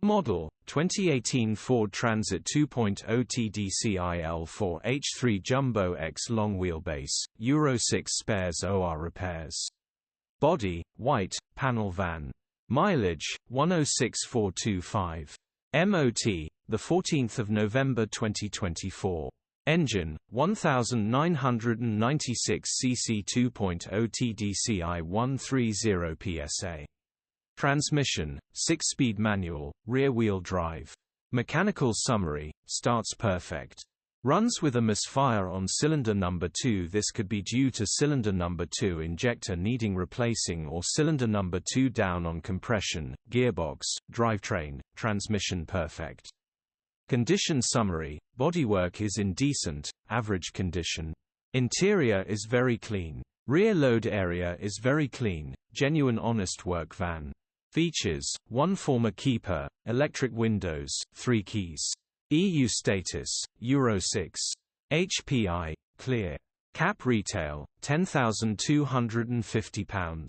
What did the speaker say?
Model: 2018 Ford Transit 2.0 TDCi L4H3 Jumbo X long wheelbase, Euro 6 spares OR repairs. Body: white, panel van. Mileage: 106,425. MOT: the 14th of November 2024. Engine: 1996 cc 2.0 TDCi 130ps. Transmission: 6-speed manual, rear-wheel drive. Mechanical summary: starts perfect. Runs with a misfire on cylinder number 2. This could be due to cylinder number 2 injector needing replacing or cylinder number 2 down on compression. Gearbox, drivetrain, transmission perfect. Condition summary: bodywork is in decent, average condition. Interior is very clean. Rear load area is very clean, genuine honest work van. Features: 1 former keeper, electric windows, 3 keys. EU status: Euro 6. HPI, clear. Cap retail: £10,250.